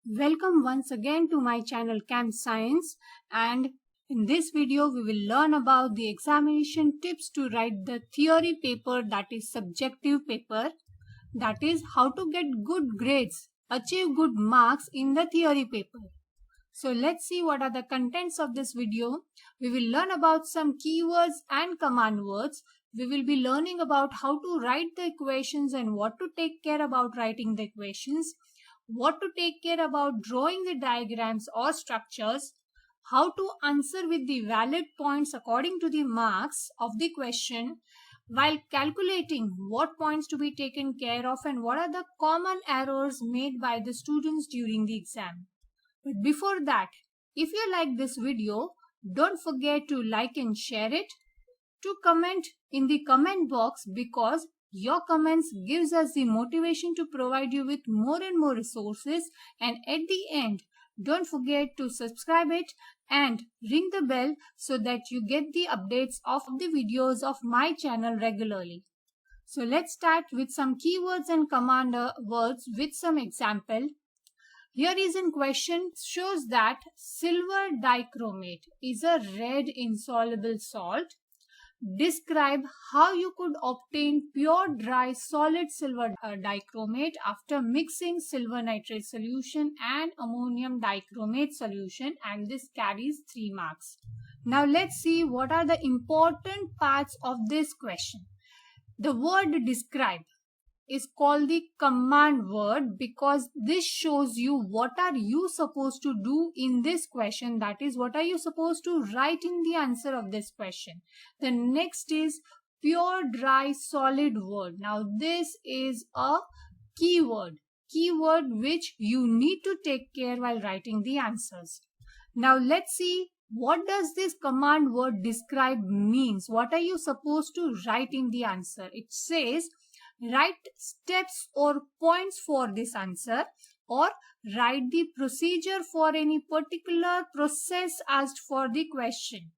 Welcome once again to my channel Camp Science, and in this video we will learn about the examination tips to write the theory paper, that is subjective paper, that is how to get good grades, achieve good marks in the theory paper. So let's see what are the contents of this video. We will learn about some keywords and command words. We will be learning about how to write the equations and what to take care about writing the equations, what to take care about drawing the diagrams or structures, how to answer with the valid points according to the marks of the question, while calculating what points to be taken care of and what are the common errors made by the students during the exam. But before that, if you like this video, don't forget to like and share it, to comment in the comment box, because your comments gives us the motivation to provide you with more and more resources. And at the end, don't forget to subscribe it and ring the bell so that you get the updates of the videos of my channel regularly. So let's start with some keywords and command words with some example. Here is in question shows that silver dichromate is a red insoluble salt. Describe how you could obtain pure dry solid silver dichromate after mixing silver nitrate solution and ammonium dichromate solution, and this carries 3 marks. Now let's see what are the important parts of this question. The word describe is called the command word because this shows you what are you supposed to do in this question, that is what are you supposed to write in the answer of this question. The next is pure dry solid word. Now this is a keyword which you need to take care while writing the answers. Now let's see what does this command word describe means. What are you supposed to write in the answer? It says write steps or points for this answer, or write the procedure for any particular process asked for the question.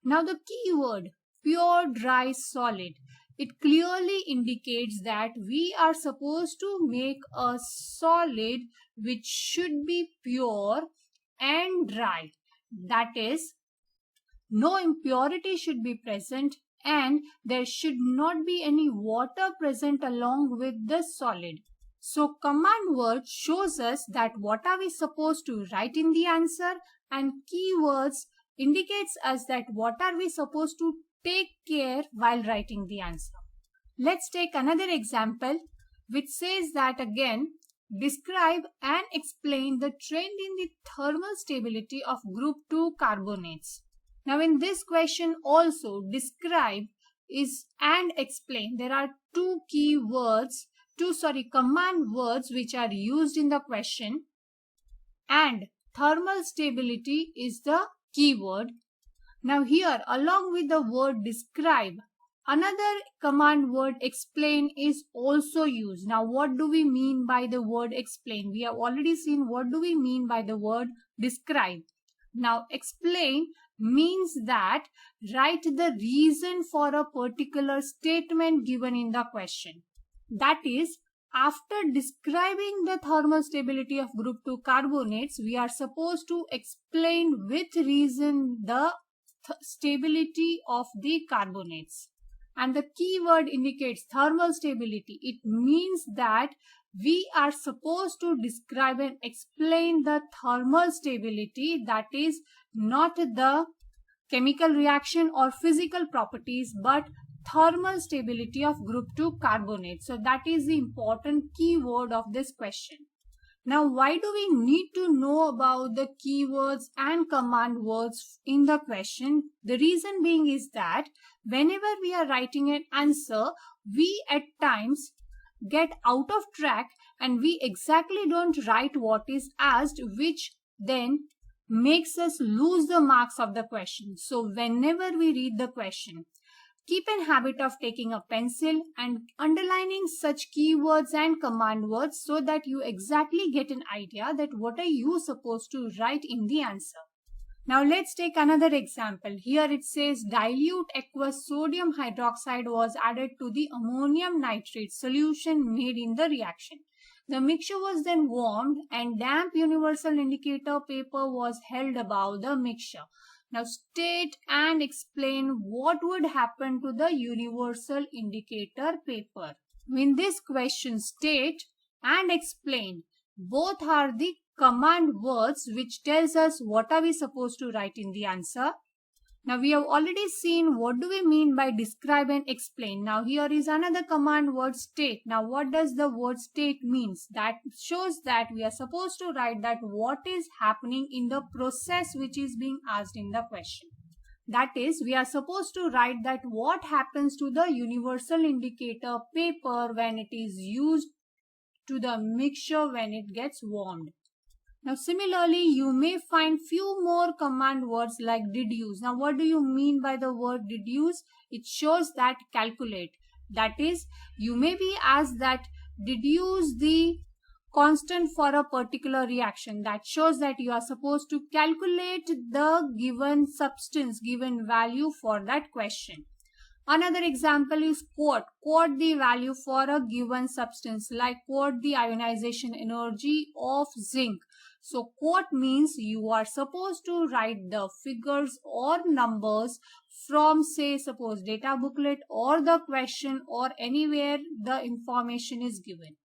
Now the keyword pure dry solid, it clearly indicates that we are supposed to make a solid which should be pure and dry. That is, no impurity should be present and there should not be any water present along with the solid. So command word shows us that what are we supposed to write in the answer, and keywords indicates us that what are we supposed to take care while writing the answer. Let's take another example which says that again, describe and explain the trend in the thermal stability of group 2 carbonates. Now in this question also, describe is and explain. There are command words which are used in the question, and thermal stability is the keyword. Now here, along with the word describe, another command word explain is also used. Now what do we mean by the word explain? We have already seen what do we mean by the word describe. Now explain means that write the reason for a particular statement given in the question. That is, after describing the thermal stability of group 2 carbonates, we are supposed to explain with reason the stability of the carbonates. And the keyword indicates thermal stability. It means that we are supposed to describe and explain the thermal stability, that is not the chemical reaction or physical properties, but thermal stability of group 2 carbonate. So that is the important keyword of this question. Now why do we need to know about the keywords and command words in the question? The reason being is that whenever we are writing an answer, we at times get out of track and we exactly don't write what is asked, which then makes us lose the marks of the question. So whenever we read the question, keep a habit of taking a pencil and underlining such keywords and command words so that you exactly get an idea that what are you supposed to write in the answer. Now let's take another example. Here it says dilute aqueous sodium hydroxide was added to the ammonium nitrate solution made in the reaction. The mixture was then warmed and damp universal indicator paper was held above the mixture. Now state and explain what would happen to the universal indicator paper. In this question, state and explain both are the command words which tells us what are we supposed to write in the answer. Now we have already seen what do we mean by describe and explain. Now here is another command word, state. Now what does the word state means? That shows that we are supposed to write that what is happening in the process which is being asked in the question. That is, we are supposed to write that what happens to the universal indicator paper when it is used to the mixture when it gets warmed. Now similarly, you may find few more command words like deduce. Now what do you mean by the word deduce? It shows that calculate. That is, you may be asked that deduce the constant for a particular reaction. That shows that you are supposed to calculate the given substance, given value for that question. Another example is quote. Quote the value for a given substance, like quote the ionization energy of zinc. So quote means you are supposed to write the figures or numbers from, say, suppose data booklet or the question or anywhere the information is given.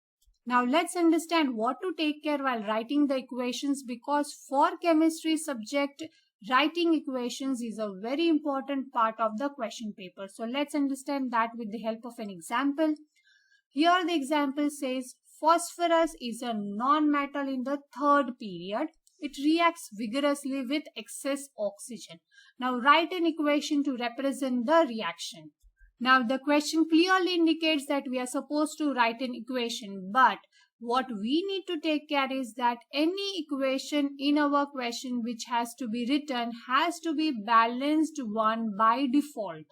Now let's understand what to take care while writing the equations, because for chemistry subject, writing equations is a very important part of the question paper. So let's understand that with the help of an example. Here the example says phosphorus is a non-metal in the third period. It reacts vigorously with excess oxygen. Now write an equation to represent the reaction. Now the question clearly indicates that we are supposed to write an equation, but what we need to take care is that any equation in our question which has to be written has to be balanced one by default.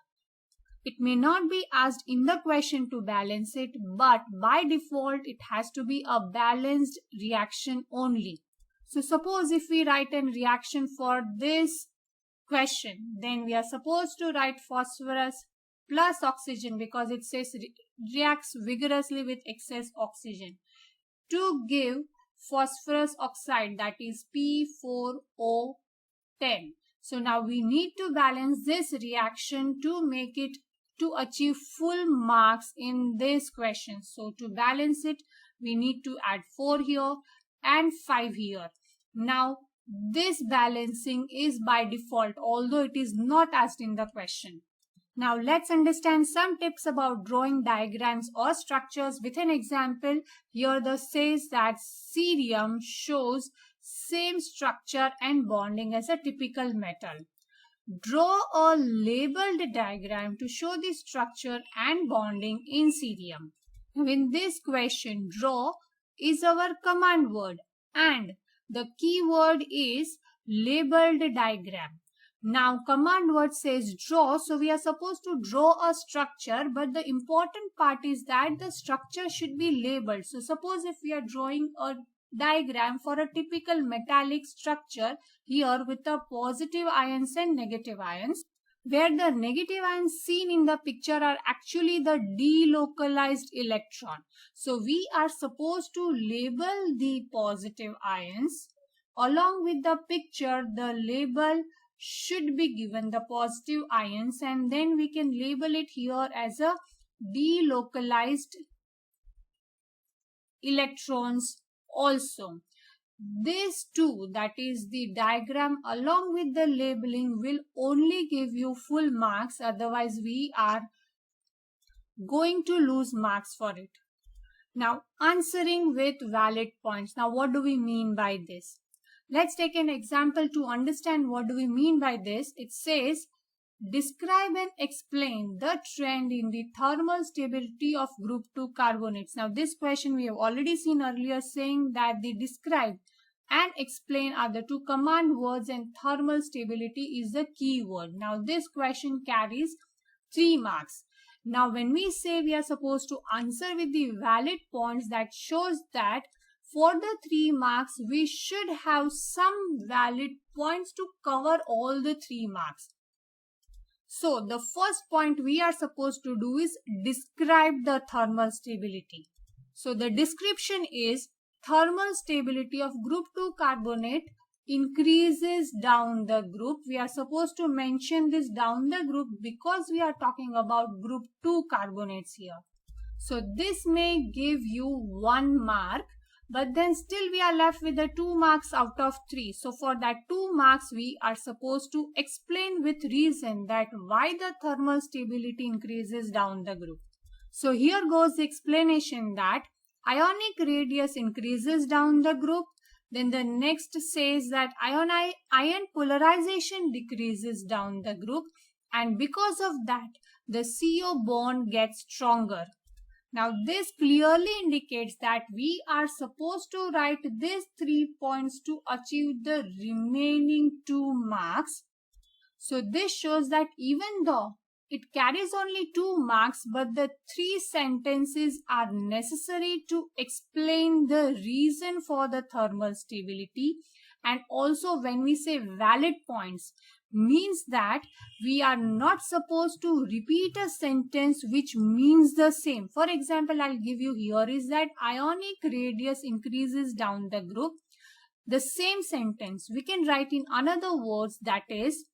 It may not be asked in the question to balance it, but by default it has to be a balanced reaction only. So suppose if we write a reaction for this question, then we are supposed to write phosphorus plus oxygen, because it says reacts vigorously with excess oxygen, to give phosphorus oxide, that is P4O10. So now we need to balance this reaction to make it to achieve full marks in this question. So to balance it, we need to add 4 here and 5 here. Now this balancing is by default, although it is not asked in the question. Now let's understand some tips about drawing diagrams or structures with an example. Here the says that cerium shows same structure and bonding as a typical metal. Draw a labeled diagram to show the structure and bonding in cerium. In this question, draw is our command word and the keyword is labeled diagram. Now command word says draw, so we are supposed to draw a structure, but the important part is that the structure should be labeled. So suppose if we are drawing a diagram for a typical metallic structure here with the positive ions and negative ions, where the negative ions seen in the picture are actually the delocalized electron. So we are supposed to label the positive ions. Along with the picture, the label should be given the positive ions, and then we can label it here as a delocalized electrons also. This too, that is the diagram along with the labeling, will only give you full marks, otherwise we are going to lose marks for it. Now answering with valid points. Now what do we mean by this? Let's take an example to understand what do we mean by this. It says, describe and explain the trend in the thermal stability of group 2 carbonates. Now this question we have already seen earlier, saying that the describe and explain are the two command words and thermal stability is the key word. Now this question carries 3 marks. Now when we say we are supposed to answer with the valid points, that shows that for the 3 marks, we should have some valid points to cover all the 3 marks. So the first point we are supposed to do is describe the thermal stability. So the description is thermal stability of group 2 carbonate increases down the group. We are supposed to mention this down the group because we are talking about group 2 carbonates here. So this may give you 1 mark, but then still we are left with the 2 marks out of 3. So for that 2 marks, we are supposed to explain with reason that why the thermal stability increases down the group. So here goes the explanation that ionic radius increases down the group. Then the next says that ion polarization decreases down the group, and because of that, the CO bond gets stronger. Now this clearly indicates that we are supposed to write these 3 points to achieve the remaining 2 marks. So this shows that even though it carries only 2 marks, but the 3 sentences are necessary to explain the reason for the thermal stability. And also when we say valid points, means that we are not supposed to repeat a sentence which means the same. For example, I'll give you here is that ionic radius increases down the group. The same sentence we can write in another words, that is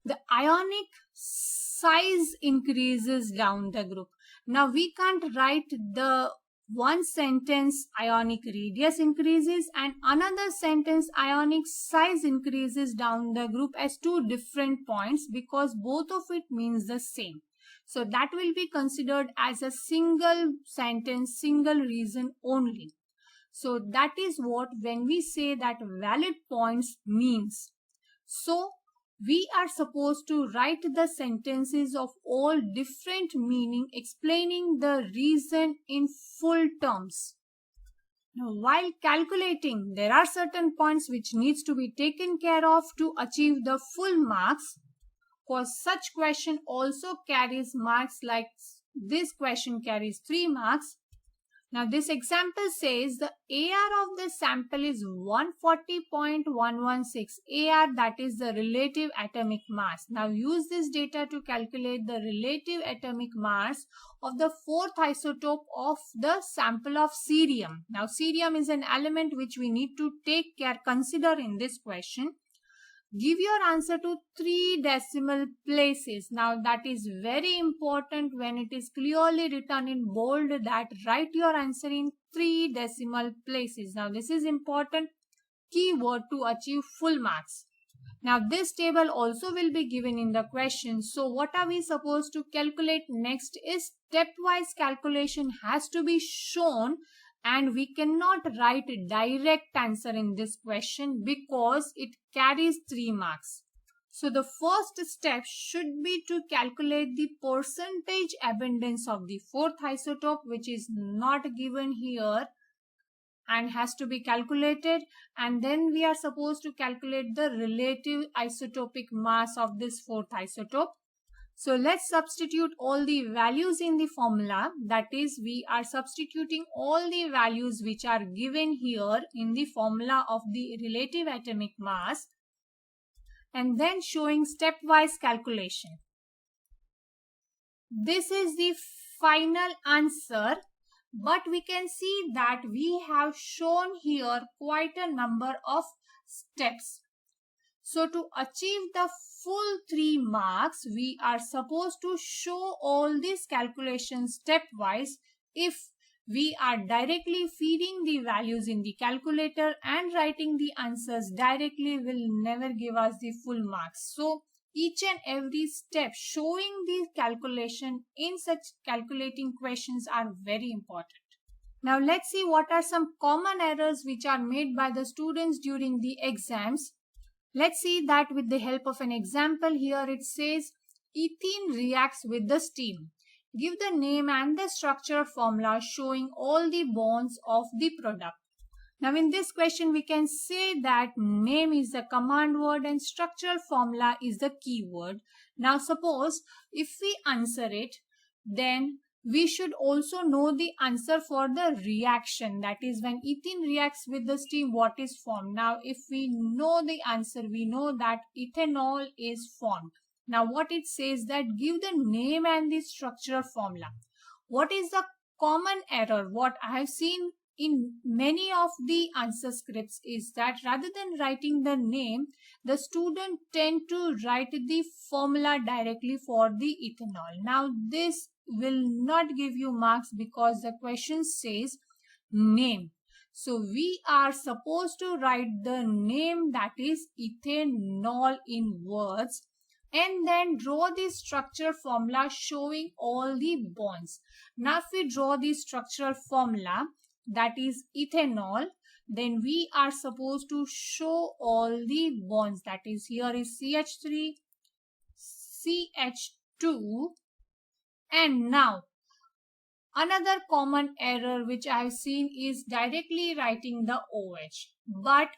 the ionic size increases down the group. Now we can't write the one sentence ionic radius increases and another sentence ionic size increases down the group as 2 different points, because both of it means the same. So that will be considered as a single sentence, single reason only. So that is what when we say that valid points means. So we are supposed to write the sentences of all different meaning, explaining the reason in full terms. Now, while calculating, there are certain points which needs to be taken care of to achieve the full marks. For such question also carries marks, like this question carries 3 marks. Now this example says the AR of the sample is 140.116 AR, that is the relative atomic mass. Now use this data to calculate the relative atomic mass of the 4th isotope of the sample of cerium. Now cerium is an element which we need to consider in this question. Give your answer to 3 decimal places. Now that is very important when it is clearly written in bold that write your answer in 3 decimal places. Now this is important keyword to achieve full marks. Now this table also will be given in the question. So what are we supposed to calculate next is stepwise calculation has to be shown, and we cannot write a direct answer in this question because it carries 3 marks. So the first step should be to calculate the percentage abundance of the 4th isotope, which is not given here and has to be calculated, and then we are supposed to calculate the relative isotopic mass of this 4th isotope. So let's substitute all the values in the formula. That is, we are substituting all the values which are given here in the formula of the relative atomic mass and then showing stepwise calculation. This is the final answer, but we can see that we have shown here quite a number of steps. So to achieve the full 3 marks, we are supposed to show all these calculations stepwise. If we are directly feeding the values in the calculator and writing the answers directly will never give us the full marks. So each and every step showing the calculation in such calculating questions are very important. Now let's see what are some common errors which are made by the students during the exams. Let's see that with the help of an example. Here it says ethene reacts with the steam. Give the name and the structure formula showing all the bonds of the product. Now in this question we can say that name is the command word and structural formula is the keyword. Now suppose if we answer it, then we should also know the answer for the reaction. That is, when ethene reacts with the steam, what is formed? Now, if we know the answer, we know that ethanol is formed. Now, what it says that give the name and the structural formula. What is the common error? What I have seen in many of the answer scripts is that rather than writing the name, the student tend to write the formula directly for the ethanol. Now, this will not give you marks because the question says name. So we are supposed to write the name, that is ethanol, in words, and then draw the structural formula showing all the bonds. Now if we draw the structural formula, that is ethanol, then we are supposed to show all the bonds. That is, here is CH3, CH2, and now another common error which I have seen is directly writing the OH. But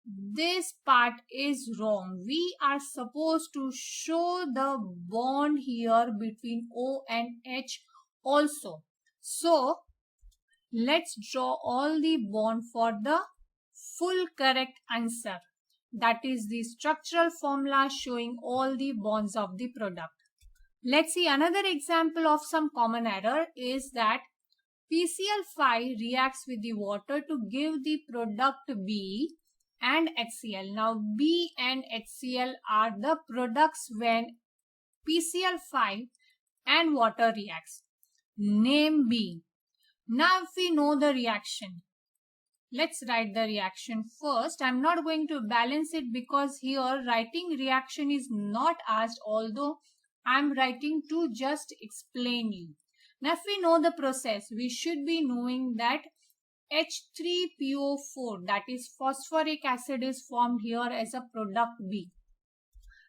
this part is wrong. We are supposed to show the bond here between O and H also. So let's draw all the bond for the full correct answer. That is the structural formula showing all the bonds of the product. Let's see another example of some common error is that PCl5 reacts with the water to give the product B and HCl. Now B and HCl are the products when PCl5 and water reacts. Name B. Now if we know the reaction, let's write the reaction first. I'm not going to balance it because here writing reaction is not asked, although I'm writing to just explain you. Now if we know the process, we should be knowing that H3PO4, that is phosphoric acid, is formed here as a product B.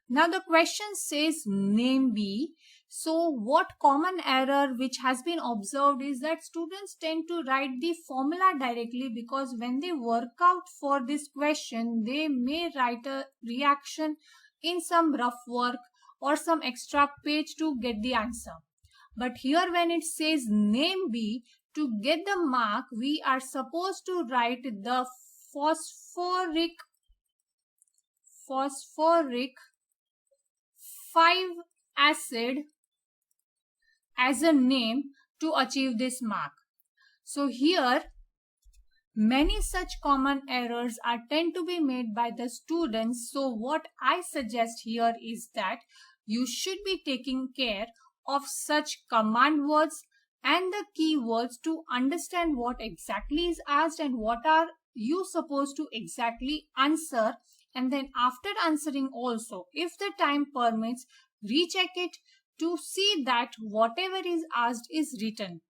Now the question says name B. So what common error which has been observed is that students tend to write the formula directly, because when they work out for this question, they may write a reaction in some rough work or some extra page to get the answer. But here when it says name B, to get the mark, we are supposed to write the phosphoric 5 acid as a name to achieve this mark. So here many such common errors are tend to be made by the students. So what I suggest here is that you should be taking care of such command words and the keywords to understand what exactly is asked and what are you supposed to exactly answer. And then after answering also, if the time permits, recheck it to see that whatever is asked is written.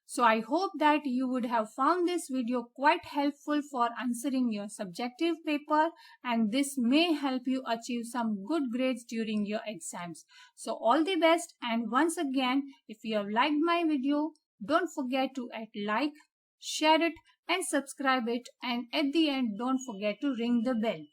So I hope that you would have found this video quite helpful for answering your subjective paper, and this may help you achieve some good grades during your exams. So all the best, and once again, if you have liked my video, don't forget to like, share it and subscribe it, and at the end don't forget to ring the bell.